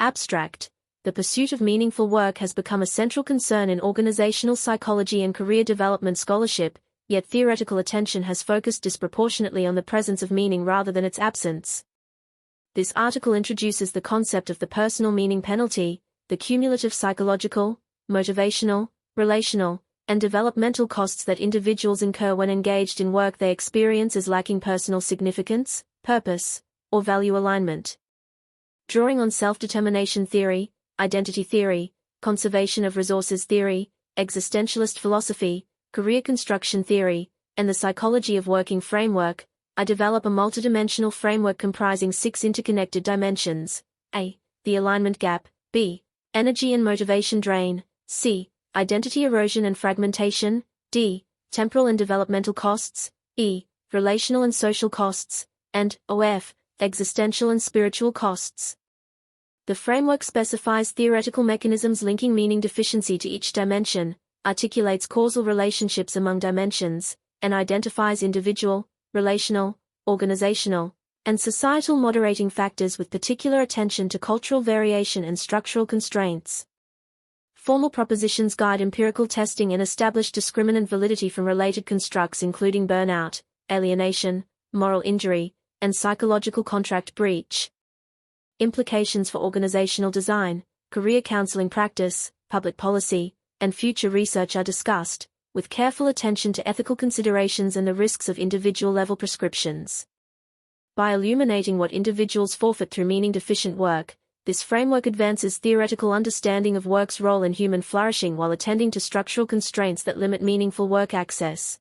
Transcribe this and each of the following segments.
Abstract. The pursuit of meaningful work has become a central concern in organizational psychology and career development scholarship, yet theoretical attention has focused disproportionately on the presence of meaning rather than its absence. This article introduces the concept of the personal meaning penalty, the cumulative psychological, motivational, relational, and developmental costs that individuals incur when engaged in work they experience as lacking personal significance, purpose, or value alignment. Drawing on self-determination theory, identity theory, conservation of resources theory, existentialist philosophy, career construction theory, and the psychology of working framework, I develop a multidimensional framework comprising 6 interconnected dimensions: A. The alignment gap, B. Energy and motivation drain, C. Identity erosion and fragmentation, D. Temporal and developmental costs, E. Relational and social costs, and OF. Existential and spiritual costs. The framework specifies theoretical mechanisms linking meaning deficiency to each dimension, articulates causal relationships among dimensions, and identifies individual, relational, organizational, and societal moderating factors with particular attention to cultural variation and structural constraints. Formal propositions guide empirical testing and establish discriminant validity from related constructs including burnout, alienation, moral injury, and psychological contract breach. Implications for organizational design, career counseling practice, public policy, and future research are discussed, with careful attention to ethical considerations and the risks of individual-level prescriptions. By illuminating what individuals forfeit through meaning-deficient work, this framework advances theoretical understanding of work's role in human flourishing while attending to structural constraints that limit meaningful work access.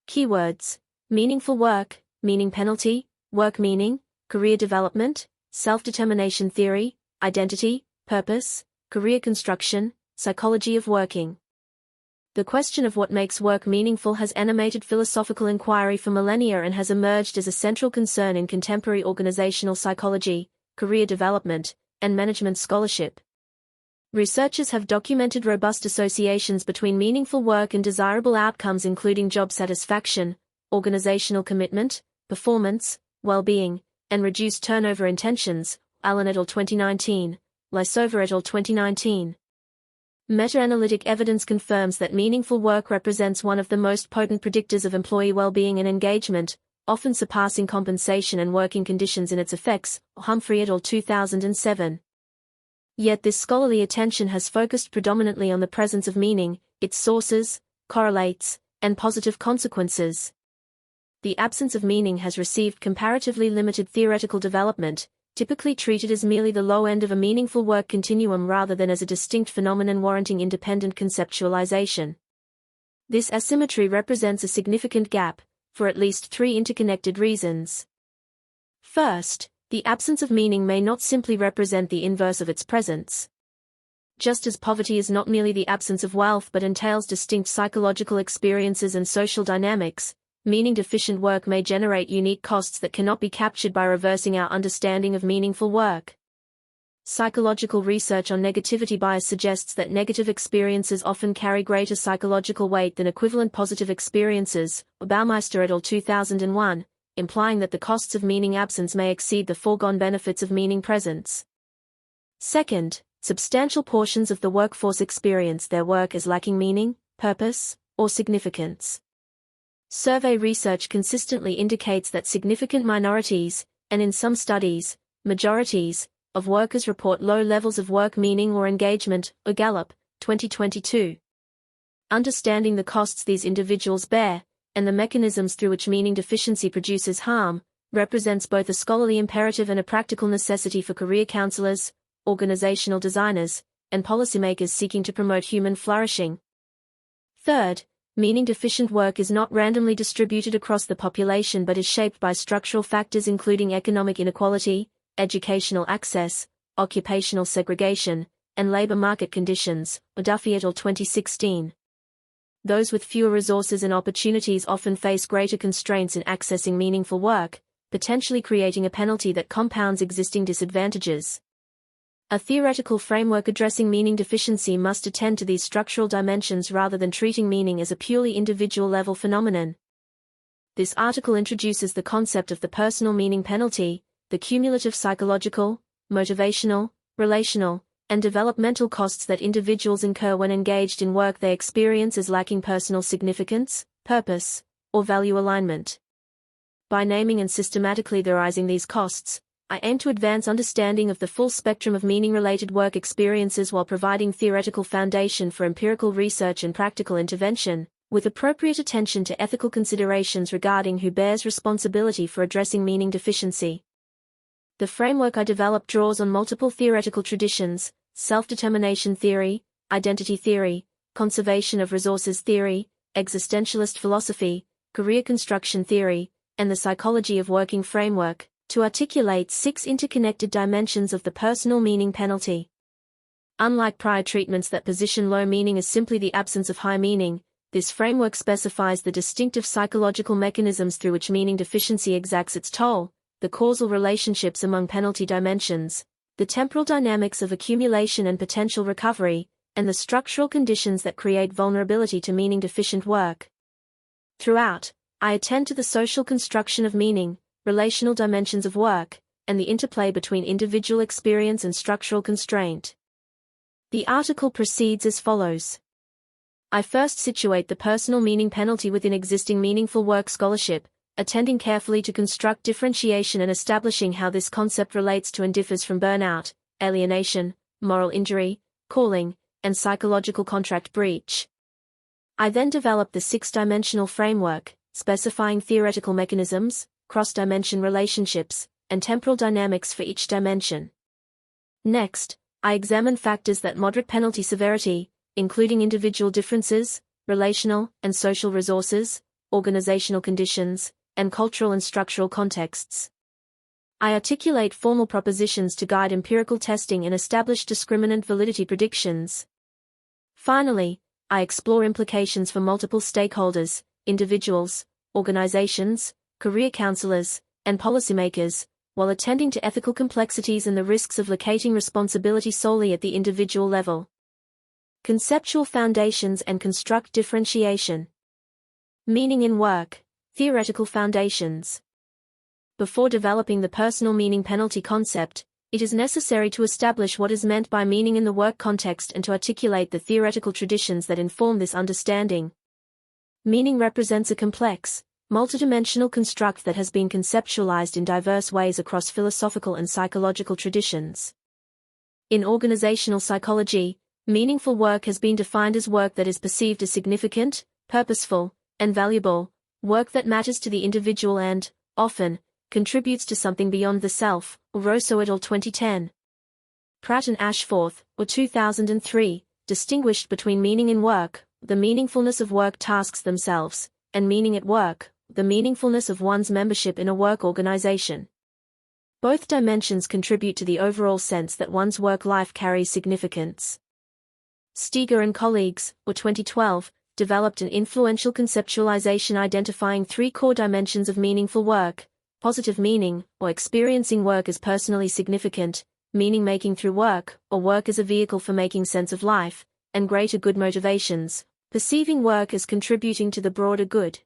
Keywords: meaningful work, meaning penalty, work meaning, career development, self-determination theory, identity, purpose, career construction, psychology of working. The question of what makes work meaningful has animated philosophical inquiry for millennia and has emerged as a central concern in contemporary organizational psychology, career development, and management scholarship. Researchers have documented robust associations between meaningful work and desirable outcomes including job satisfaction, organizational commitment, performance, well-being, and reduced turnover intentions, Allen et al. 2019, Lysova et al. 2019. Meta-analytic evidence confirms that meaningful work represents one of the most potent predictors of employee well-being and engagement, often surpassing compensation and working conditions in its effects, Humphrey et al. 2007. Yet this scholarly attention has focused predominantly on the presence of meaning, its sources, correlates, and positive consequences. The absence of meaning has received comparatively limited theoretical development, typically treated as merely the low end of a meaningful work continuum rather than as a distinct phenomenon warranting independent conceptualization. This asymmetry represents a significant gap, for at least 3 interconnected reasons. First, the absence of meaning may not simply represent the inverse of its presence. Just as poverty is not merely the absence of wealth but entails distinct psychological experiences and social dynamics, meaning-deficient work may generate unique costs that cannot be captured by reversing our understanding of meaningful work. Psychological research on negativity bias suggests that negative experiences often carry greater psychological weight than equivalent positive experiences, Baumeister et al. 2001, implying that the costs of meaning absence may exceed the foregone benefits of meaning presence. Second, substantial portions of the workforce experience their work as lacking meaning, purpose, or significance. Survey research consistently indicates that significant minorities, and in some studies, majorities, of workers report low levels of work meaning or engagement, Gallup, 2022. Understanding the costs these individuals bear, and the mechanisms through which meaning deficiency produces harm, represents both a scholarly imperative and a practical necessity for career counselors, organizational designers, and policymakers seeking to promote human flourishing. Third, meaning-deficient work is not randomly distributed across the population but is shaped by structural factors including economic inequality, educational access, occupational segregation, and labor market conditions, Duffy et al. 2016. Those with fewer resources and opportunities often face greater constraints in accessing meaningful work, potentially creating a penalty that compounds existing disadvantages. A theoretical framework addressing meaning deficiency must attend to these structural dimensions rather than treating meaning as a purely individual-level phenomenon. This article introduces the concept of the personal meaning penalty, the cumulative psychological, motivational, relational, and developmental costs that individuals incur when engaged in work they experience as lacking personal significance, purpose, or value alignment. By naming and systematically theorizing these costs, I aim to advance understanding of the full spectrum of meaning-related work experiences while providing theoretical foundation for empirical research and practical intervention, with appropriate attention to ethical considerations regarding who bears responsibility for addressing meaning deficiency. The framework I developed draws on multiple theoretical traditions: self-determination theory, identity theory, conservation of resources theory, existentialist philosophy, career construction theory, and the psychology of working framework, to articulate 6 interconnected dimensions of the personal meaning penalty. Unlike prior treatments that position low meaning as simply the absence of high meaning, this framework specifies the distinctive psychological mechanisms through which meaning deficiency exacts its toll, the causal relationships among penalty dimensions, the temporal dynamics of accumulation and potential recovery, and the structural conditions that create vulnerability to meaning-deficient work. Throughout, I attend to the social construction of meaning, relational dimensions of work, and the interplay between individual experience and structural constraint. The article proceeds as follows. I first situate the personal meaning penalty within existing meaningful work scholarship, attending carefully to construct differentiation and establishing how this concept relates to and differs from burnout, alienation, moral injury, calling, and psychological contract breach. I then develop the 6-dimensional framework, specifying theoretical mechanisms, cross-dimension relationships, and temporal dynamics for each dimension. Next, I examine factors that moderate penalty severity, including individual differences, relational and social resources, organizational conditions, and cultural and structural contexts. I articulate formal propositions to guide empirical testing and establish discriminant validity predictions. Finally, I explore implications for multiple stakeholders, individuals, organizations, career counselors, and policymakers, while attending to ethical complexities and the risks of locating responsibility solely at the individual level. Conceptual foundations and construct differentiation. Meaning in work. Theoretical foundations. Before developing the personal meaning penalty concept, it is necessary to establish what is meant by meaning in the work context and to articulate the theoretical traditions that inform this understanding. Meaning represents a complex, multidimensional construct that has been conceptualized in diverse ways across philosophical and psychological traditions. In organizational psychology, meaningful work has been defined as work that is perceived as significant, purposeful, and valuable, work that matters to the individual and, often, contributes to something beyond the self, Rosso et al. 2010. Pratt and Ashforth, or 2003, distinguished between meaning in work, the meaningfulness of work tasks themselves, and meaning at work, the meaningfulness of one's membership in a work organization. Both dimensions contribute to the overall sense that one's work life carries significance. Steger and colleagues, or 2012, developed an influential conceptualization identifying 3 core dimensions of meaningful work: positive meaning, or experiencing work as personally significant, meaning-making through work, or work as a vehicle for making sense of life, and greater good motivations, perceiving work as contributing to the broader good.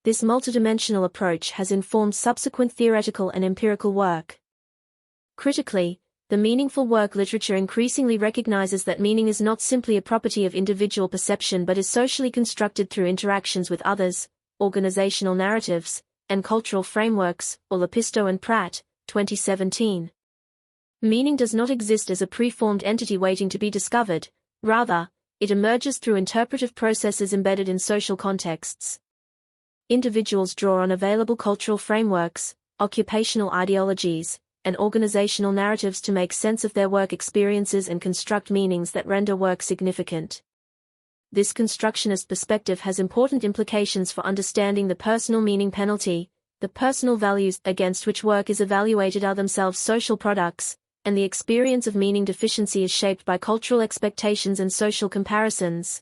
This multidimensional approach has informed subsequent theoretical and empirical work. Critically, the meaningful work literature increasingly recognizes that meaning is not simply a property of individual perception but is socially constructed through interactions with others, organizational narratives, and cultural frameworks, Olapisto and Pratt, 2017. Meaning does not exist as a preformed entity waiting to be discovered, rather, it emerges through interpretive processes embedded in social contexts. Individuals draw on available cultural frameworks, occupational ideologies, and organizational narratives to make sense of their work experiences and construct meanings that render work significant. This constructionist perspective has important implications for understanding the personal meaning penalty. The personal values against which work is evaluated are themselves social products, and the experience of meaning deficiency is shaped by cultural expectations and social comparisons.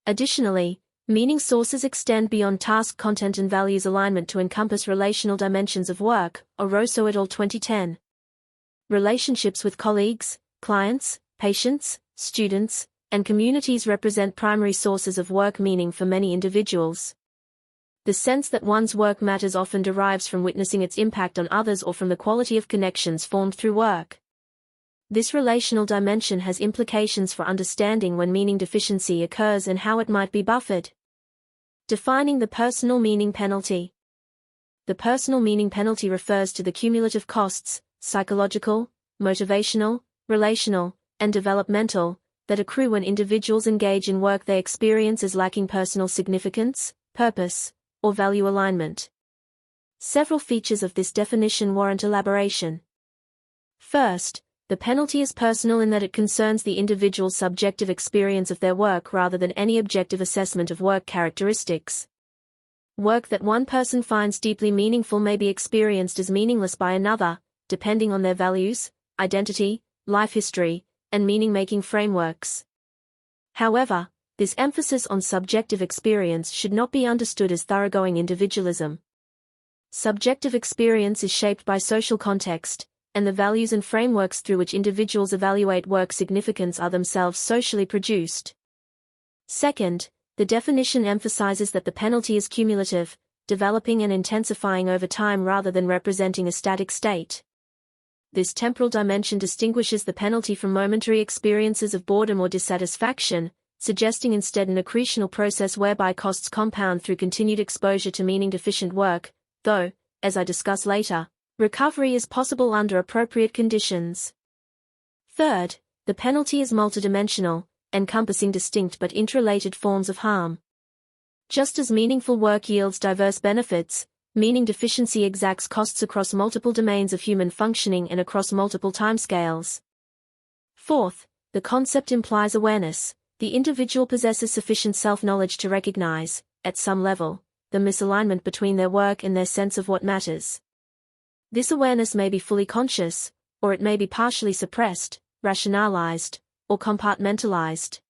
Additionally, meaning sources extend beyond task content and values alignment to encompass relational dimensions of work, Rosso et al. 2010. Relationships with colleagues, clients, patients, students, and communities represent primary sources of work meaning for many individuals. The sense that one's work matters often derives from witnessing its impact on others or from the quality of connections formed through work. This relational dimension has implications for understanding when meaning deficiency occurs and how it might be buffered. Defining the personal meaning penalty. The personal meaning penalty refers to the cumulative costs, psychological, motivational, relational, and developmental, that accrue when individuals engage in work they experience as lacking personal significance, purpose, or value alignment. Several features of this definition warrant elaboration. First, the penalty is personal in that it concerns the individual's subjective experience of their work rather than any objective assessment of work characteristics. Work that one person finds deeply meaningful may be experienced as meaningless by another, depending on their values, identity, life history, and meaning-making frameworks. However, this emphasis on subjective experience should not be understood as thoroughgoing individualism. Subjective experience is shaped by social context, and the values and frameworks through which individuals evaluate work significance are themselves socially produced. Second, the definition emphasizes that the penalty is cumulative, developing and intensifying over time rather than representing a static state. This temporal dimension distinguishes the penalty from momentary experiences of boredom or dissatisfaction, suggesting instead an accretional process whereby costs compound through continued exposure to meaning-deficient work, though, as I discuss later, recovery is possible under appropriate conditions. Third, the penalty is multidimensional, encompassing distinct but interrelated forms of harm. Just as meaningful work yields diverse benefits, meaning deficiency exacts costs across multiple domains of human functioning and across multiple timescales. Fourth, the concept implies awareness. The individual possesses sufficient self-knowledge to recognize, at some level, the misalignment between their work and their sense of what matters. This awareness may be fully conscious, or it may be partially suppressed, rationalized, or compartmentalized.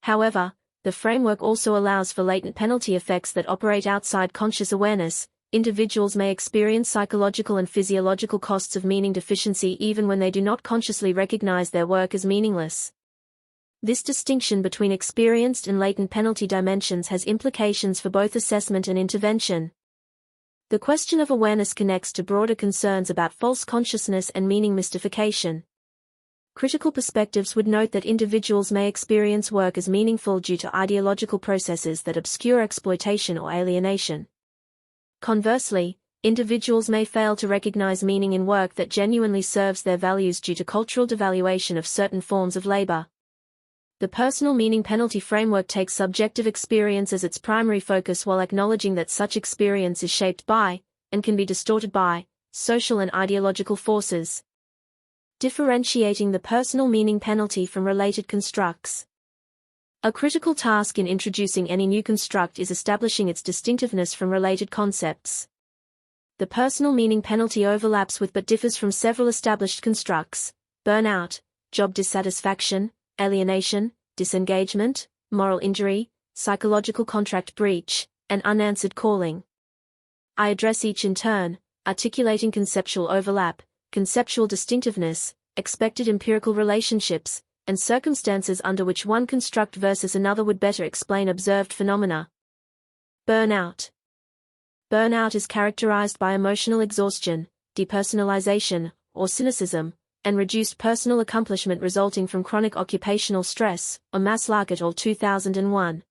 However, the framework also allows for latent penalty effects that operate outside conscious awareness. Individuals may experience psychological and physiological costs of meaning deficiency even when they do not consciously recognize their work as meaningless. This distinction between experienced and latent penalty dimensions has implications for both assessment and intervention. The question of awareness connects to broader concerns about false consciousness and meaning mystification. Critical perspectives would note that individuals may experience work as meaningful due to ideological processes that obscure exploitation or alienation. Conversely, individuals may fail to recognize meaning in work that genuinely serves their values due to cultural devaluation of certain forms of labor. The personal meaning penalty framework takes subjective experience as its primary focus while acknowledging that such experience is shaped by, and can be distorted by, social and ideological forces. Differentiating the personal meaning penalty from related constructs. A critical task in introducing any new construct is establishing its distinctiveness from related concepts. The personal meaning penalty overlaps with but differs from several established constructs: burnout, job dissatisfaction, alienation, disengagement, moral injury, psychological contract breach, and unanswered calling. I address each in turn, articulating conceptual overlap, conceptual distinctiveness, expected empirical relationships, and circumstances under which one construct versus another would better explain observed phenomena. Burnout. Burnout is characterized by emotional exhaustion, depersonalization, or cynicism, and reduced personal accomplishment resulting from chronic occupational stress, or Maslach et al. 2001.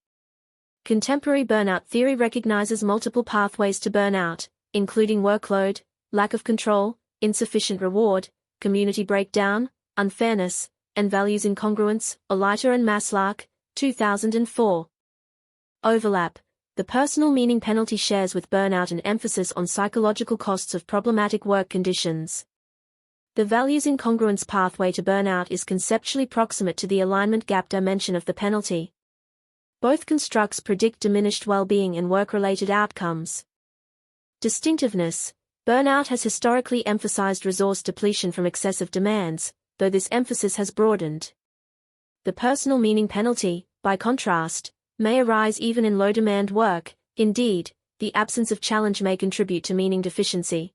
Contemporary burnout theory recognizes multiple pathways to burnout, including workload, lack of control, insufficient reward, community breakdown, unfairness, and values incongruence, Oliter and Maslach, 2004. Overlap. The personal meaning penalty shares with burnout an emphasis on psychological costs of problematic work conditions. The values incongruence pathway to burnout is conceptually proximate to the alignment gap dimension of the penalty. Both constructs predict diminished well-being and work-related outcomes. Distinctiveness. Burnout has historically emphasized resource depletion from excessive demands, though this emphasis has broadened. The personal meaning penalty, by contrast, may arise even in low-demand work. Indeed, the absence of challenge may contribute to meaning deficiency.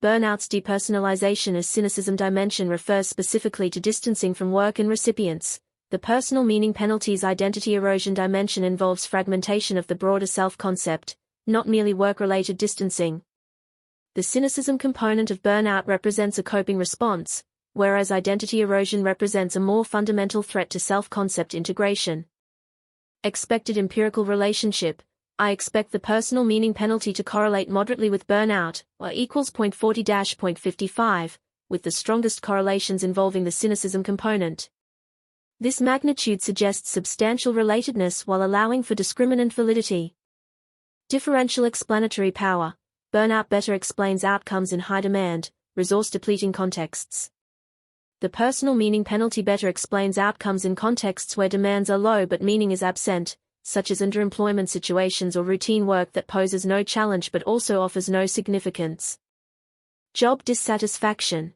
Burnout's depersonalization as cynicism dimension refers specifically to distancing from work and recipients. The personal meaning penalty's identity erosion dimension involves fragmentation of the broader self-concept, not merely work-related distancing. The cynicism component of burnout represents a coping response, whereas identity erosion represents a more fundamental threat to self-concept integration. Expected empirical relationship. I expect the personal meaning penalty to correlate moderately with burnout, or equals 0.40-0.55, with the strongest correlations involving the cynicism component. This magnitude suggests substantial relatedness while allowing for discriminant validity. Differential explanatory power. Burnout better explains outcomes in high-demand, resource-depleting contexts. The personal meaning penalty better explains outcomes in contexts where demands are low but meaning is absent, such as underemployment situations or routine work that poses no challenge but also offers no significance. Job dissatisfaction.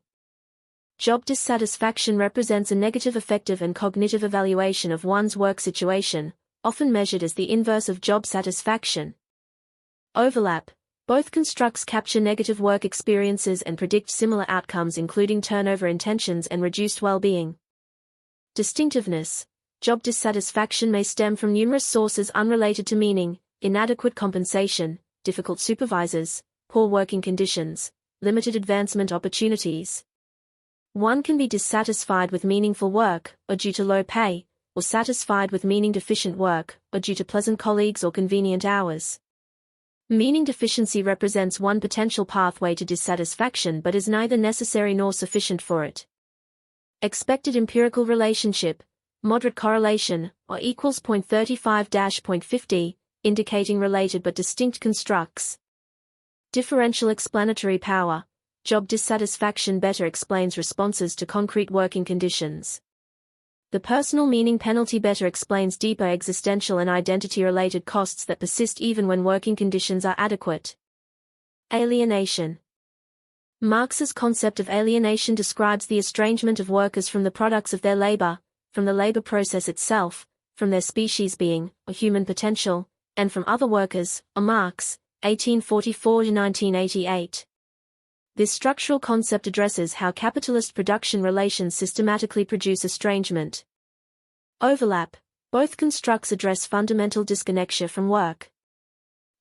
Job dissatisfaction represents a negative affective and cognitive evaluation of one's work situation, often measured as the inverse of job satisfaction. Overlap. Both constructs capture negative work experiences and predict similar outcomes including turnover intentions and reduced well-being. Distinctiveness. Job dissatisfaction may stem from numerous sources unrelated to meaning: inadequate compensation, difficult supervisors, poor working conditions, limited advancement opportunities. One can be dissatisfied with meaningful work, or due to low pay, or satisfied with meaning-deficient work, or due to pleasant colleagues or convenient hours. Meaning deficiency represents one potential pathway to dissatisfaction but is neither necessary nor sufficient for it. Expected empirical relationship. Moderate correlation, or equals 0.35-0.50, indicating related but distinct constructs. Differential explanatory power. Job dissatisfaction better explains responses to concrete working conditions. The personal meaning penalty better explains deeper existential and identity-related costs that persist even when working conditions are adequate. Alienation. Marx's concept of alienation describes the estrangement of workers from the products of their labor, from the labor process itself, from their species being, or human potential, and from other workers, or Marx, 1844–1988. This structural concept addresses how capitalist production relations systematically produce estrangement. Overlap. Both constructs address fundamental disconnection from work.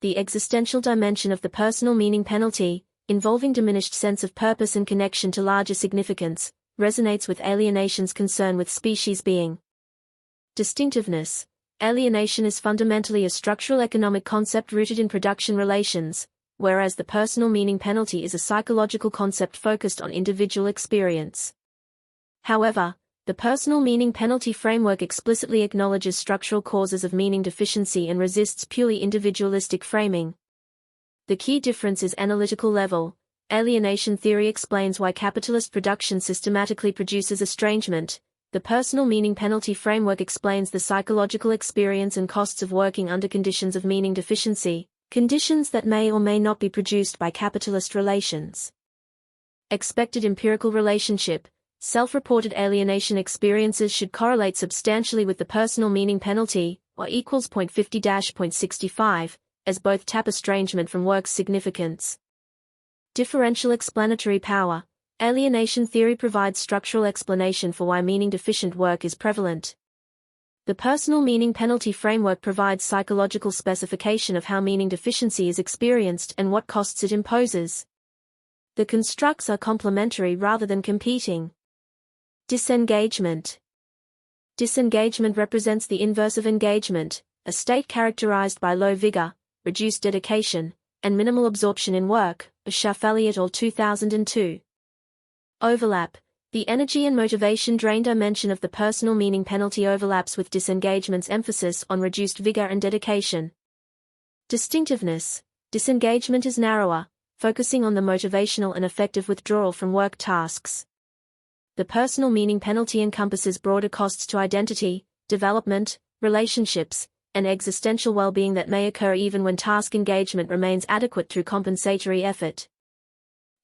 The existential dimension of the personal meaning penalty, involving diminished sense of purpose and connection to larger significance, resonates with alienation's concern with species being. Distinctiveness. Alienation is fundamentally a structural economic concept rooted in production relations, whereas the personal meaning penalty is a psychological concept focused on individual experience. However, the personal meaning penalty framework explicitly acknowledges structural causes of meaning deficiency and resists purely individualistic framing. The key difference is analytical level. Alienation theory explains why capitalist production systematically produces estrangement. The personal meaning penalty framework explains the psychological experience and costs of working under conditions of meaning deficiency, conditions that may or may not be produced by capitalist relations. Expected empirical relationship. Self-reported alienation experiences should correlate substantially with the personal meaning penalty, or equals 0.50-0.65, as both tap estrangement from work's significance. Differential explanatory power. Alienation theory provides structural explanation for why meaning-deficient work is prevalent. The personal meaning penalty framework provides psychological specification of how meaning deficiency is experienced and what costs it imposes. The constructs are complementary rather than competing. Disengagement. Disengagement represents the inverse of engagement, a state characterized by low vigor, reduced dedication, and minimal absorption in work, Schaff et al. 2002. Overlap. The energy and motivation drain dimension of the personal meaning penalty overlaps with disengagement's emphasis on reduced vigor and dedication. Distinctiveness. Disengagement is narrower, focusing on the motivational and affective withdrawal from work tasks. The personal meaning penalty encompasses broader costs to identity, development, relationships, and existential well-being that may occur even when task engagement remains adequate through compensatory effort.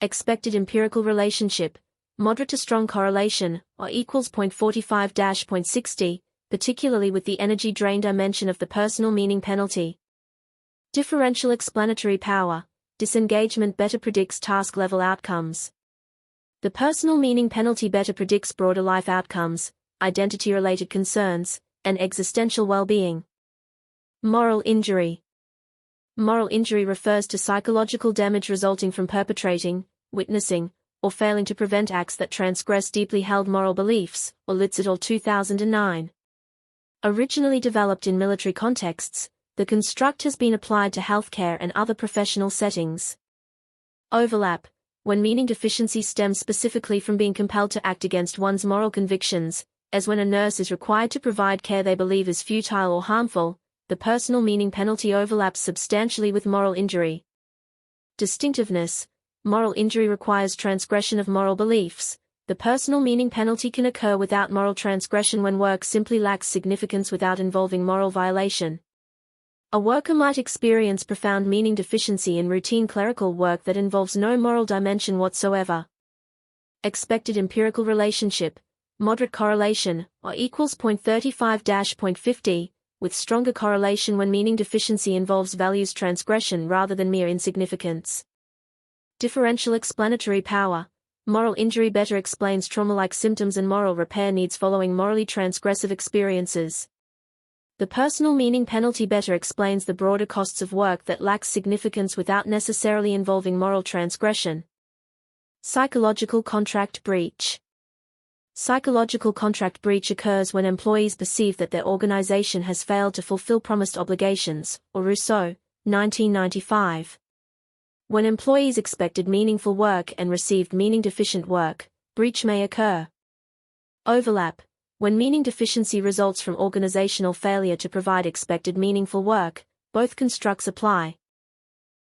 Expected empirical relationship. Moderate to strong correlation, or equals 0.45-0.60, particularly with the energy drain dimension of the personal meaning penalty. Differential explanatory power. Disengagement better predicts task-level outcomes. The personal meaning penalty better predicts broader life outcomes, identity-related concerns, and existential well-being. Moral injury. Moral injury refers to psychological damage resulting from perpetrating, witnessing, or failing to prevent acts that transgress deeply held moral beliefs, or Litz et al. 2009. Originally developed in military contexts, the construct has been applied to healthcare and other professional settings. Overlap. When meaning deficiency stems specifically from being compelled to act against one's moral convictions, as when a nurse is required to provide care they believe is futile or harmful, the personal meaning penalty overlaps substantially with moral injury. Distinctiveness. Moral injury requires transgression of moral beliefs. The personal meaning penalty can occur without moral transgression when work simply lacks significance without involving moral violation. A worker might experience profound meaning deficiency in routine clerical work that involves no moral dimension whatsoever. Expected empirical relationship, moderate correlation, or equals 0.35-0.50, with stronger correlation when meaning deficiency involves values transgression rather than mere insignificance. Differential explanatory power. Moral injury better explains trauma-like symptoms and moral repair needs following morally transgressive experiences. The personal meaning penalty better explains the broader costs of work that lacks significance without necessarily involving moral transgression. Psychological contract breach. Psychological contract breach occurs when employees perceive that their organization has failed to fulfill promised obligations, or Rousseau, 1995. When employees expected meaningful work and received meaning-deficient work, breach may occur. Overlap. When meaning deficiency results from organizational failure to provide expected meaningful work, both constructs apply.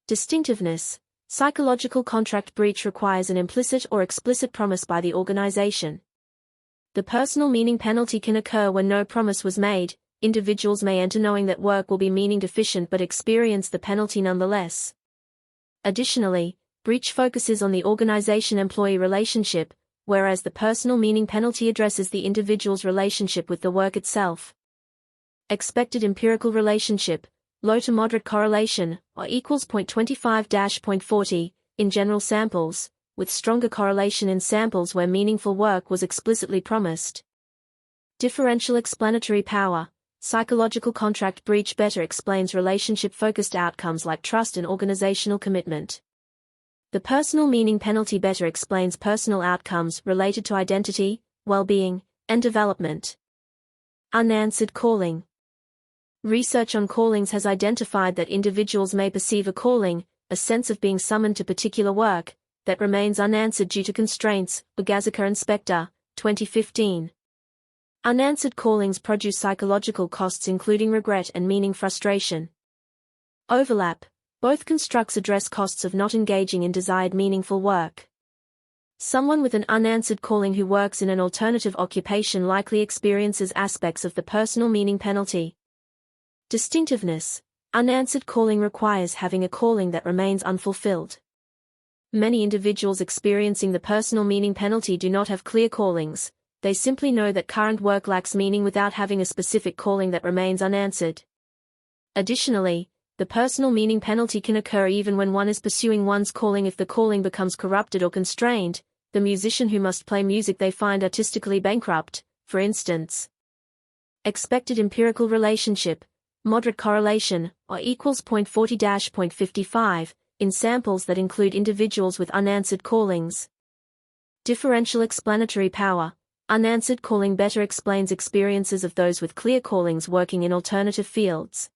Distinctiveness. Psychological contract breach requires an implicit or explicit promise by the organization. The personal meaning penalty can occur when no promise was made. Individuals may enter knowing that work will be meaning deficient but experience the penalty nonetheless. Additionally, breach focuses on the organization-employee relationship, whereas the personal meaning penalty addresses the individual's relationship with the work itself. Expected empirical relationship, low to moderate correlation, or equals 0.25-0.40, in general samples, with stronger correlation in samples where meaningful work was explicitly promised. Differential explanatory power. Psychological contract breach better explains relationship-focused outcomes like trust and organizational commitment. The personal meaning penalty better explains personal outcomes related to identity, well-being, and development. Unanswered calling. Research on callings has identified that individuals may perceive a calling, a sense of being summoned to particular work, that remains unanswered due to constraints, Bagazica and Spector, 2015. Unanswered callings produce psychological costs including regret and meaning frustration. Overlap. Both constructs address costs of not engaging in desired meaningful work. Someone with an unanswered calling who works in an alternative occupation likely experiences aspects of the personal meaning penalty. Distinctiveness. Unanswered calling requires having a calling that remains unfulfilled. Many individuals experiencing the personal meaning penalty do not have clear callings. They simply know that current work lacks meaning without having a specific calling that remains unanswered. Additionally, the personal meaning penalty can occur even when one is pursuing one's calling if the calling becomes corrupted or constrained, the musician who must play music they find artistically bankrupt, for instance. Expected empirical relationship, moderate correlation, or equals 0.40-0.55, in samples that include individuals with unanswered callings. Differential explanatory power. Unanswered calling better explains experiences of those with clear callings working in alternative fields.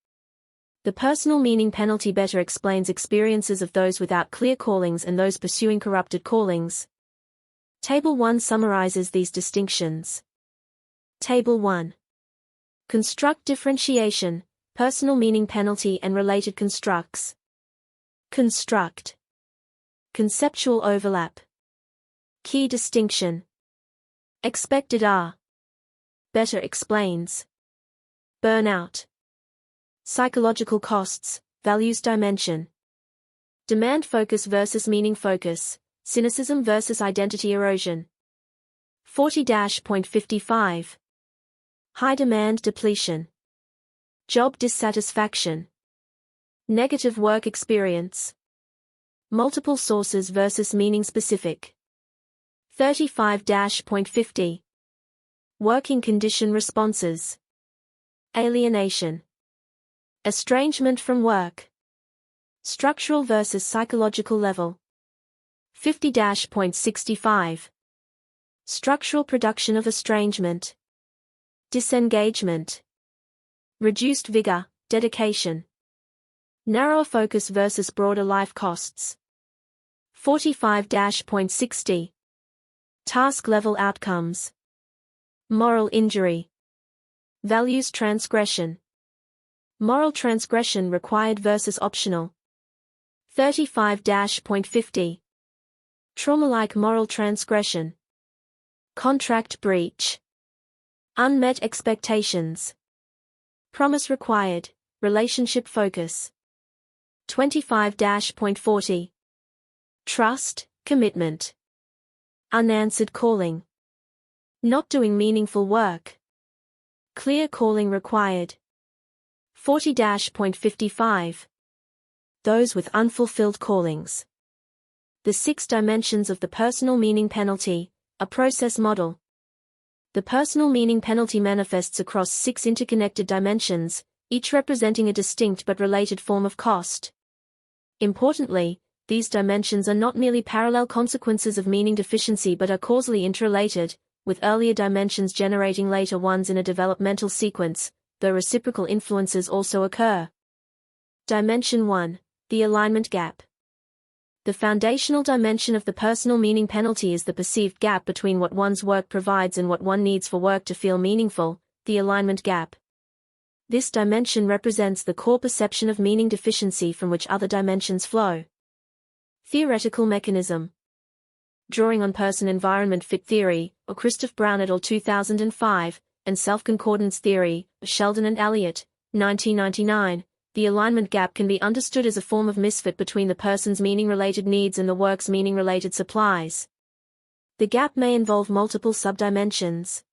The personal meaning penalty better explains experiences of those without clear callings and those pursuing corrupted callings. Table 1 summarizes these distinctions. Table 1. Construct differentiation, personal meaning penalty and related constructs. Construct. Conceptual overlap. Key distinction. Expected are. Better explains. Burnout. Psychological costs, values dimension. Demand focus versus meaning focus, cynicism versus identity erosion. 40-0.55. High demand depletion. Job dissatisfaction. Negative work experience. Multiple sources versus meaning specific. 35-0.50. Working condition responses. Alienation. Estrangement from work. Structural versus psychological level. 50-65. Structural production of estrangement. Disengagement. Reduced vigor, dedication. Narrower focus versus broader life costs. 45-60. Task-level outcomes. Moral injury. Values transgression. Moral transgression required versus optional. 35-50. Trauma-like moral transgression. Contract breach. Unmet expectations. Promise required, relationship focus. 25-40. Trust, commitment. Unanswered calling. Not doing meaningful work. Clear calling required. 40-55. Those with unfulfilled callings. The 6 dimensions of the personal meaning penalty, a process model. The personal meaning penalty manifests across 6 interconnected dimensions, each representing a distinct but related form of cost. Importantly, these dimensions are not merely parallel consequences of meaning deficiency but are causally interrelated, with earlier dimensions generating later ones in a developmental sequence, though reciprocal influences also occur. Dimension 1, the alignment gap. The foundational dimension of the personal meaning penalty is the perceived gap between what one's work provides and what one needs for work to feel meaningful, the alignment gap. This dimension represents the core perception of meaning deficiency from which other dimensions flow. Theoretical mechanism. Drawing on person-environment fit theory, or Christoph Brown et al. 2005, and self-concordance theory, Sheldon and Elliott, 1999, the alignment gap can be understood as a form of misfit between the person's meaning-related needs and the work's meaning-related supplies. The gap may involve multiple subdimensions.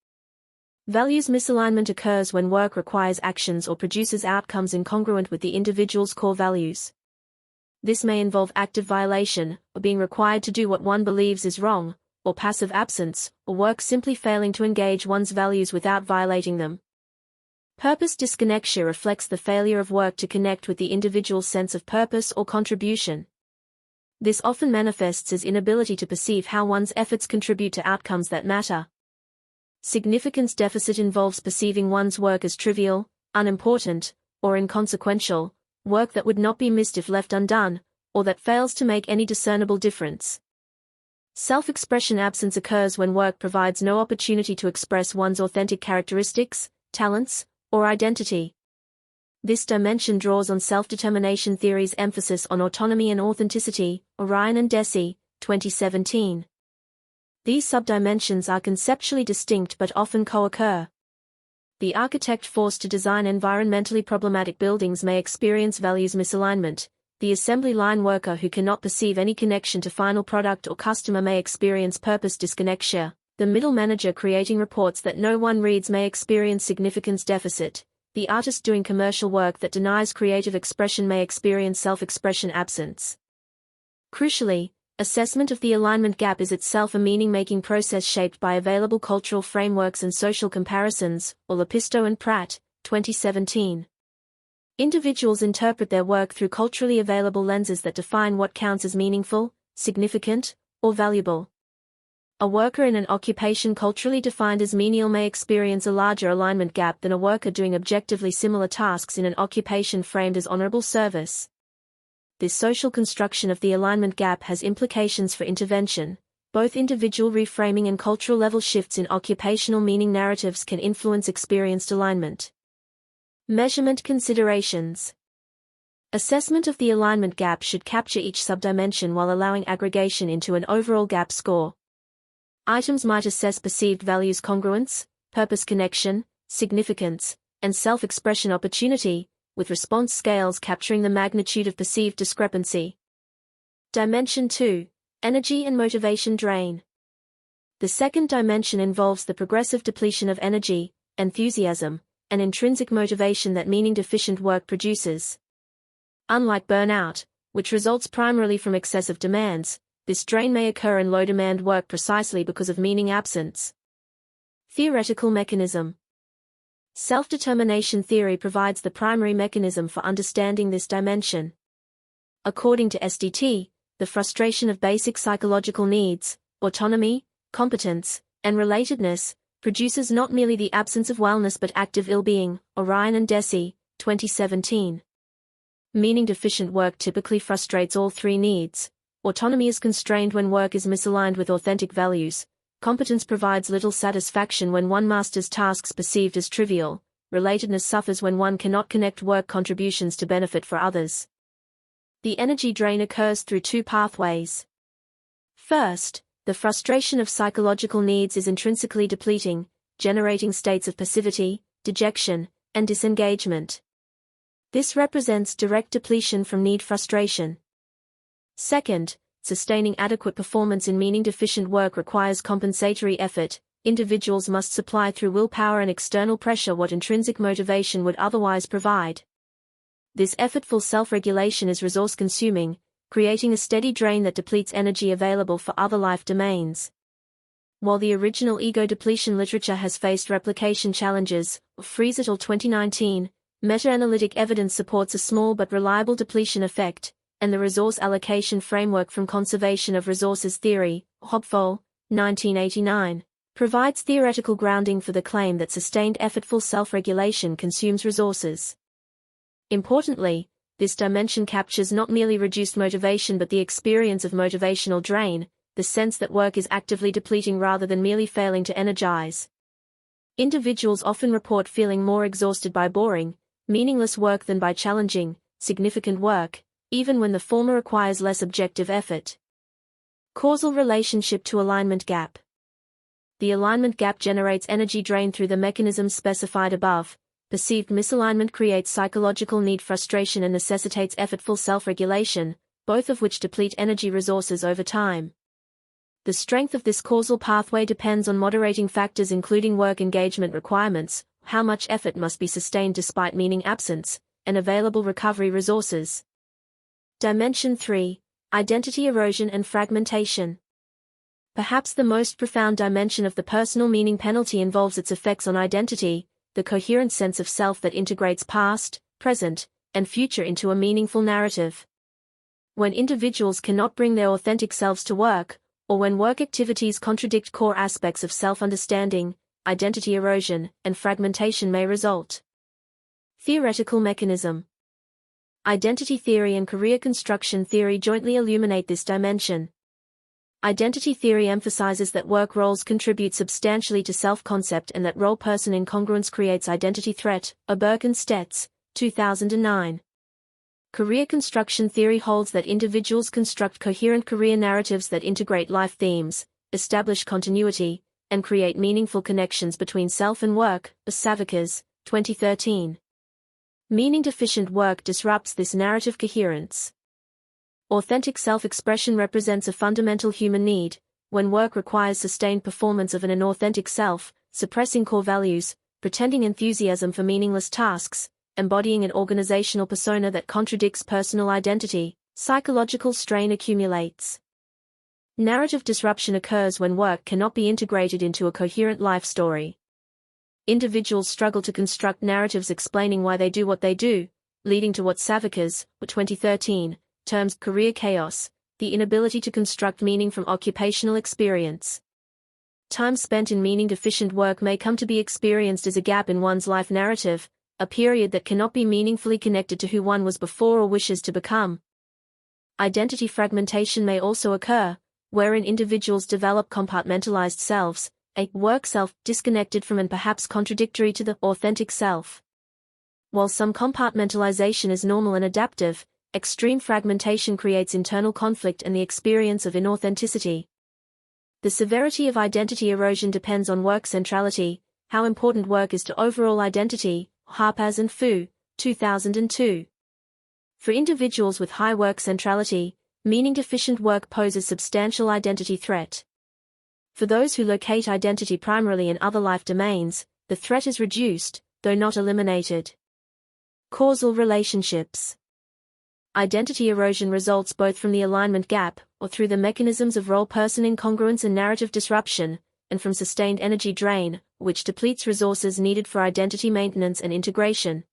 Values misalignment occurs when work requires actions or produces outcomes incongruent with the individual's core values. This may involve active violation, or being required to do what one believes is wrong, or passive absence, or work simply failing to engage one's values without violating them. Purpose disconnection reflects the failure of work to connect with the individual's sense of purpose or contribution. This often manifests as inability to perceive how one's efforts contribute to outcomes that matter. Significance deficit involves perceiving one's work as trivial, unimportant, or inconsequential, work that would not be missed if left undone, or that fails to make any discernible difference. Self-expression absence occurs when work provides no opportunity to express one's authentic characteristics, talents, or identity. This dimension draws on self-determination theory's emphasis on autonomy and authenticity, Orion and Deci, 2017. These subdimensions are conceptually distinct but often co-occur. The architect forced to design environmentally problematic buildings may experience values misalignment. The assembly line worker who cannot perceive any connection to final product or customer may experience purpose disconnection. The middle manager creating reports that no one reads may experience significance deficit. The artist doing commercial work that denies creative expression may experience self-expression absence. Crucially, assessment of the alignment gap is itself a meaning-making process shaped by available cultural frameworks and social comparisons, or Lepisto and Pratt, 2017. Individuals interpret their work through culturally available lenses that define what counts as meaningful, significant, or valuable. A worker in an occupation culturally defined as menial may experience a larger alignment gap than a worker doing objectively similar tasks in an occupation framed as honorable service. This social construction of the alignment gap has implications for intervention. Both individual reframing and cultural level shifts in occupational meaning narratives can influence experienced alignment. Measurement considerations. Assessment of the alignment gap should capture each subdimension while allowing aggregation into an overall gap score. Items might assess perceived values congruence, purpose connection, significance, and self-expression opportunity, with response scales capturing the magnitude of perceived discrepancy. Dimension 2, energy and motivation drain. The second dimension involves the progressive depletion of energy, enthusiasm, and intrinsic motivation that meaning-deficient work produces. Unlike burnout, which results primarily from excessive demands, this drain may occur in low-demand work precisely because of meaning absence. Theoretical mechanism. Self-determination theory provides the primary mechanism for understanding this dimension. According to SDT, the frustration of basic psychological needs, autonomy, competence, and relatedness, produces not merely the absence of wellness but active ill-being. Orion and Deci, 2017. Meaning-deficient work typically frustrates all three needs. Autonomy is constrained when work is misaligned with authentic values. Competence provides little satisfaction when one masters tasks perceived as trivial. Relatedness suffers when one cannot connect work contributions to benefit for others. The energy drain occurs through two pathways. First, the frustration of psychological needs is intrinsically depleting, generating states of passivity, dejection, and disengagement. This represents direct depletion from need frustration. Second, sustaining adequate performance in meaning-deficient work requires compensatory effort. Individuals must supply through willpower and external pressure what intrinsic motivation would otherwise provide. This effortful self-regulation is resource-consuming, creating a steady drain that depletes energy available for other life domains. While the original ego depletion literature has faced replication challenges, Fries et al. 2019, meta-analytic evidence supports a small but reliable depletion effect, and the resource allocation framework from conservation of resources theory, Hopfol, 1989, provides theoretical grounding for the claim that sustained effortful self-regulation consumes resources. Importantly, this dimension captures not merely reduced motivation but the experience of motivational drain, the sense that work is actively depleting rather than merely failing to energize. Individuals often report feeling more exhausted by boring, meaningless work than by challenging, significant work, even when the former requires less objective effort. Causal relationship to alignment gap. The alignment gap generates energy drain through the mechanisms specified above. Perceived misalignment creates psychological need frustration and necessitates effortful self-regulation, both of which deplete energy resources over time. The strength of this causal pathway depends on moderating factors including work engagement requirements, how much effort must be sustained despite meaning absence, and available recovery resources. Dimension 3. Identity erosion and fragmentation. Perhaps the most profound dimension of the personal meaning penalty involves its effects on identity, the coherent sense of self that integrates past, present, and future into a meaningful narrative. When individuals cannot bring their authentic selves to work, or when work activities contradict core aspects of self-understanding, identity erosion and fragmentation may result. Theoretical mechanism. Identity theory and career construction theory jointly illuminate this dimension. Identity theory emphasizes that work roles contribute substantially to self-concept and that role-person incongruence creates identity threat. Oberg and Stetz, 2009. Career construction theory holds that individuals construct coherent career narratives that integrate life themes, establish continuity, and create meaningful connections between self and work. Savikas, 2013. Meaning-deficient work disrupts this narrative coherence. Authentic self-expression represents a fundamental human need. When work requires sustained performance of an inauthentic self, suppressing core values, pretending enthusiasm for meaningless tasks, embodying an organizational persona that contradicts personal identity, psychological strain accumulates. Narrative disruption occurs when work cannot be integrated into a coherent life story. Individuals struggle to construct narratives explaining why they do what they do, leading to what Savikas, 2013, terms career chaos, the inability to construct meaning from occupational experience. Time spent in meaning-deficient work may come to be experienced as a gap in one's life narrative, a period that cannot be meaningfully connected to who one was before or wishes to become. Identity fragmentation may also occur, wherein individuals develop compartmentalized selves, a work self disconnected from and perhaps contradictory to the authentic self. While some compartmentalization is normal and adaptive, extreme fragmentation creates internal conflict and the experience of inauthenticity. The severity of identity erosion depends on work centrality, how important work is to overall identity. Harpaz and Fu, 2002. For individuals with high work centrality, meaning-deficient work poses substantial identity threat. For those who locate identity primarily in other life domains, the threat is reduced, though not eliminated. Causal relationships. Identity erosion results both from the alignment gap, or through the mechanisms of role-person incongruence and narrative disruption, and from sustained energy drain, which depletes resources needed for identity maintenance and integration.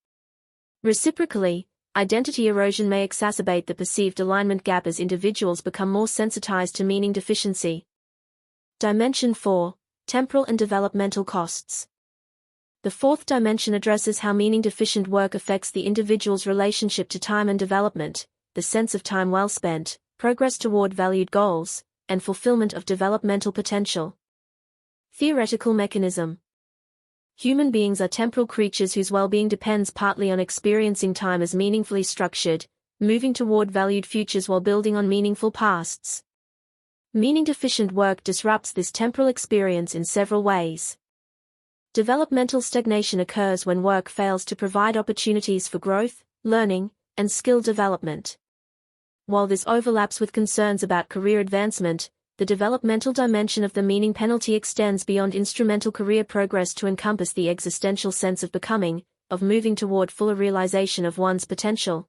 Reciprocally, Identity erosion may exacerbate the perceived alignment gap as individuals become more sensitized to meaning deficiency. Dimension 4. Temporal and developmental costs. The fourth dimension addresses how meaning-deficient work affects the individual's relationship to time and development, the sense of time well spent, progress toward valued goals, and fulfillment of developmental potential. Theoretical mechanism. Human beings are temporal creatures whose well-being depends partly on experiencing time as meaningfully structured, moving toward valued futures while building on meaningful pasts. Meaning-deficient work disrupts this temporal experience in several ways. Developmental stagnation occurs when work fails to provide opportunities for growth, learning, and skill development. While this overlaps with concerns about career advancement, the developmental dimension of the meaning penalty extends beyond instrumental career progress to encompass the existential sense of becoming, of moving toward fuller realization of one's potential.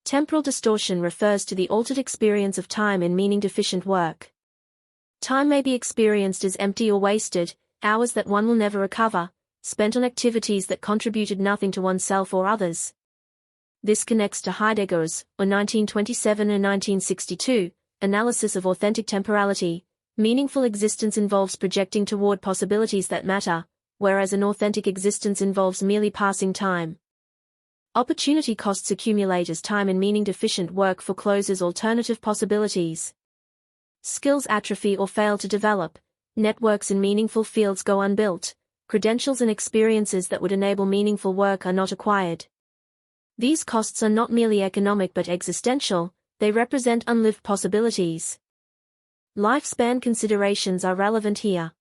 Temporal distortion refers to the altered experience of time in meaning-deficient work. Time may be experienced as empty or wasted, hours that one will never recover, spent on activities that contributed nothing to oneself or others. This connects to Heidegger's, 1927 and 1962, analysis of authentic temporality. Meaningful existence involves projecting toward possibilities that matter, whereas an authentic existence involves merely passing time. Opportunity costs accumulate as time in meaning-deficient work forecloses alternative possibilities. Skills atrophy or fail to develop, networks in meaningful fields go unbuilt, credentials and experiences that would enable meaningful work are not acquired. These costs are not merely economic but existential. They represent unlived possibilities. Lifespan considerations are relevant here.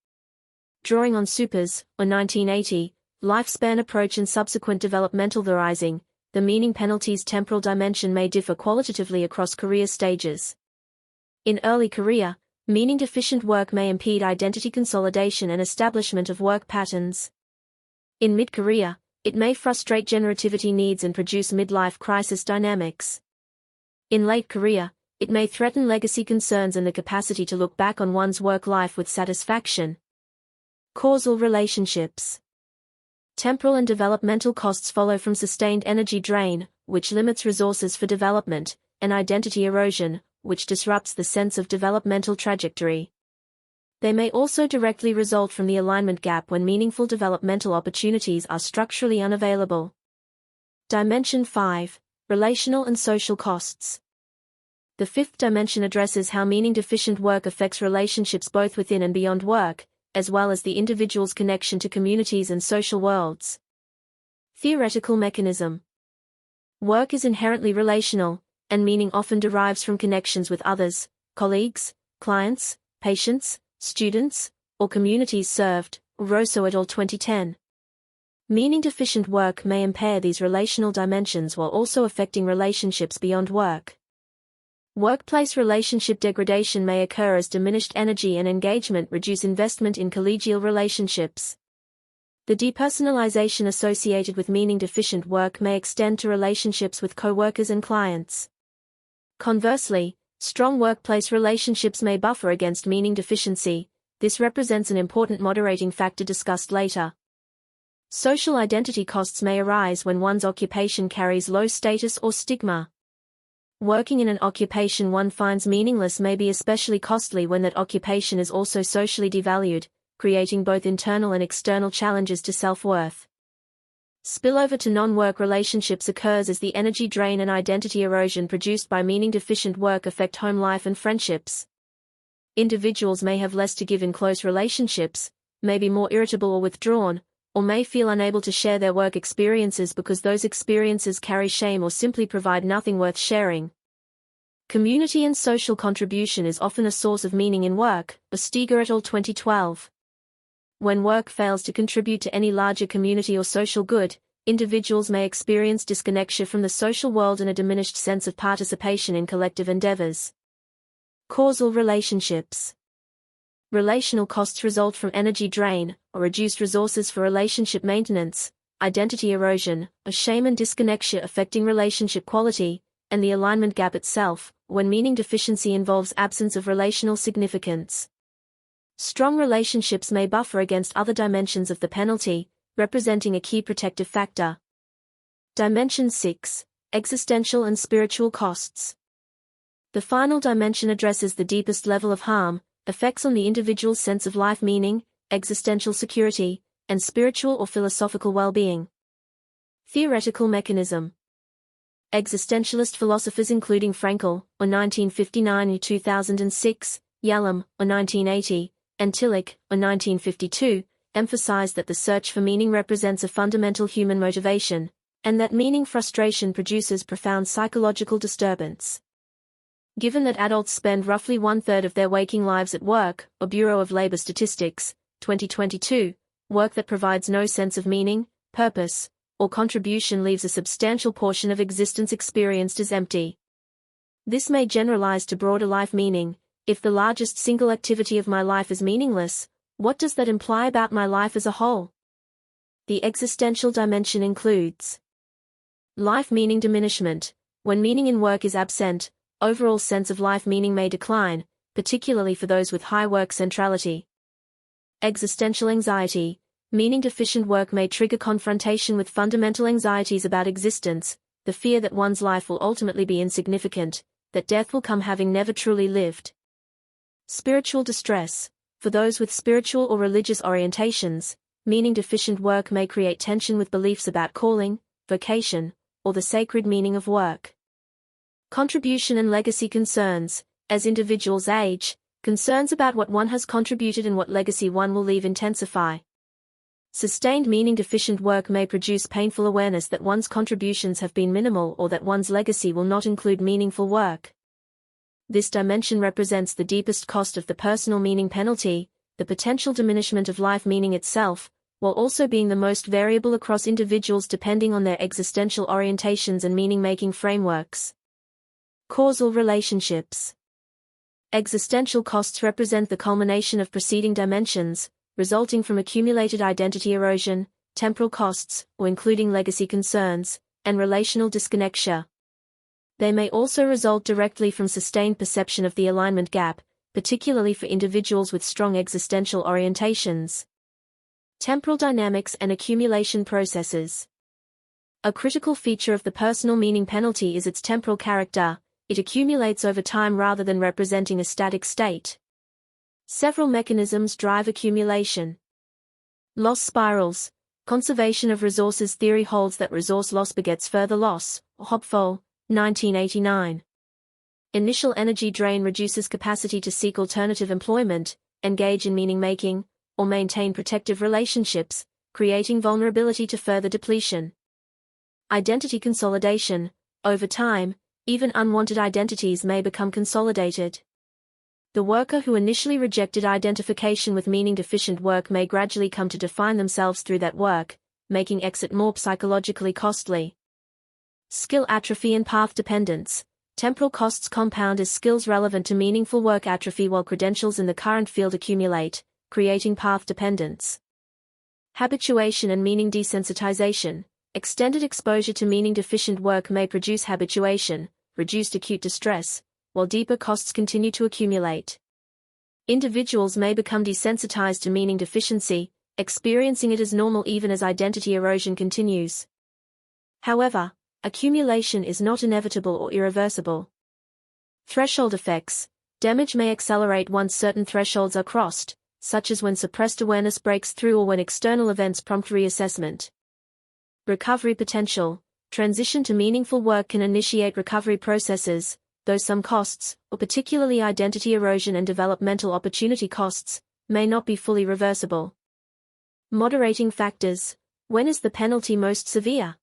Drawing on Super's, 1980, lifespan approach and subsequent developmental theorizing, the meaning penalty's temporal dimension may differ qualitatively across career stages. In early career, meaning-deficient work may impede identity consolidation and establishment of work patterns. In mid-career, it may frustrate generativity needs and produce midlife crisis dynamics. In late career, it may threaten legacy concerns and the capacity to look back on one's work life with satisfaction. Causal relationships. Temporal and developmental costs follow from sustained energy drain, which limits resources for development, and identity erosion, which disrupts the sense of developmental trajectory. They may also directly result from the alignment gap when meaningful developmental opportunities are structurally unavailable. Dimension 5. Relational and social costs. The fifth dimension addresses how meaning-deficient work affects relationships both within and beyond work, as well as the individual's connection to communities and social worlds. Theoretical mechanism. Work is inherently relational, and meaning often derives from connections with others, colleagues, clients, patients, students, or communities served, Rosso et al. 2010. Meaning-deficient work may impair these relational dimensions while also affecting relationships beyond work. Workplace relationship degradation may occur as diminished energy and engagement reduce investment in collegial relationships. The depersonalization associated with meaning-deficient work may extend to relationships with co-workers and clients. Conversely, strong workplace relationships may buffer against meaning deficiency. This represents an important moderating factor discussed later. Social identity costs may arise when one's occupation carries low status or stigma. Working in an occupation one finds meaningless may be especially costly when that occupation is also socially devalued, creating both internal and external challenges to self-worth. Spillover to non-work relationships occurs as the energy drain and identity erosion produced by meaning-deficient work affect home life and friendships. Individuals may have less to give in close relationships, may be more irritable or withdrawn, or may feel unable to share their work experiences because those experiences carry shame or simply provide nothing worth sharing. Community and social contribution is often a source of meaning in work, Bestiger et al. 2012. When work fails to contribute to any larger community or social good, individuals may experience disconnection from the social world and a diminished sense of participation in collective endeavors. Causal relationships. Relational costs result from energy drain, or reduced resources for relationship maintenance, identity erosion, or shame and disconnection affecting relationship quality, and the alignment gap itself, when meaning deficiency involves absence of relational significance. Strong relationships may buffer against other dimensions of the penalty, representing a key protective factor. Dimension 6. existential and spiritual costs. The final dimension addresses the deepest level of harm, effects on the individual's sense of life meaning, existential security, and spiritual or philosophical well-being. Theoretical mechanism. Existentialist philosophers including Frankl, or 1959–2006, Yalom, or 1980, and Tillich, or 1952, emphasize that the search for meaning represents a fundamental human motivation, and that meaning frustration produces profound psychological disturbance. Given that adults spend roughly one-third of their waking lives at work, or Bureau of Labor Statistics, 2022, work that provides no sense of meaning, purpose, or contribution leaves a substantial portion of existence experienced as empty. This may generalize to broader life meaning. If the largest single activity of my life is meaningless, what does that imply about my life as a whole? The existential dimension includes life meaning diminishment. When meaning in work is absent, overall sense of life meaning may decline, particularly for those with high work centrality. Existential anxiety. Meaning-deficient work may trigger confrontation with fundamental anxieties about existence, the fear that one's life will ultimately be insignificant, that death will come having never truly lived. Spiritual distress. For those with spiritual or religious orientations, meaning-deficient work may create tension with beliefs about calling, vocation, or the sacred meaning of work. Contribution and legacy concerns. As individuals age, concerns about what one has contributed and what legacy one will leave intensify. Sustained meaning-deficient work may produce painful awareness that one's contributions have been minimal or that one's legacy will not include meaningful work. This dimension represents the deepest cost of the personal meaning penalty, the potential diminishment of life meaning itself, while also being the most variable across individuals depending on their existential orientations and meaning-making frameworks. Causal relationships. Existential costs represent the culmination of preceding dimensions, resulting from accumulated identity erosion, temporal costs, or including legacy concerns, and relational disconnection. They may also result directly from sustained perception of the alignment gap, particularly for individuals with strong existential orientations. Temporal dynamics and accumulation processes. A critical feature of the personal meaning penalty is its temporal character. It accumulates over time rather than representing a static state. Several mechanisms drive accumulation. Loss spirals. Conservation of resources theory holds that resource loss begets further loss. Hopful, 1989. Initial energy drain reduces capacity to seek alternative employment, engage in meaning-making, or maintain protective relationships, creating vulnerability to further depletion. Identity consolidation. Over time, even unwanted identities may become consolidated. The worker who initially rejected identification with meaning-deficient work may gradually come to define themselves through that work, making exit more psychologically costly. Skill atrophy and path dependence. Temporal costs compound as skills relevant to meaningful work atrophy while credentials in the current field accumulate, creating path dependence. Habituation and meaning desensitization. Extended exposure to meaning-deficient work may produce habituation, reduced acute distress, while deeper costs continue to accumulate. Individuals may become desensitized to meaning deficiency, experiencing it as normal even as identity erosion continues. However, accumulation is not inevitable or irreversible. Threshold effects. Damage may accelerate once certain thresholds are crossed, such as when suppressed awareness breaks through or when external events prompt reassessment. Recovery potential. Transition to meaningful work can initiate recovery processes, though some costs, or particularly identity erosion and developmental opportunity costs, may not be fully reversible. Moderating factors. When is the penalty most severe?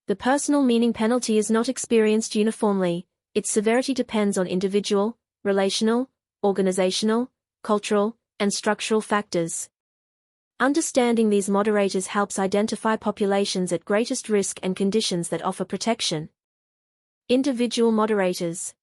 The personal meaning penalty is not experienced uniformly. Its severity depends on individual, relational, organizational, cultural, and structural factors. Understanding these moderators helps identify populations at greatest risk and conditions that offer protection. Individual moderators.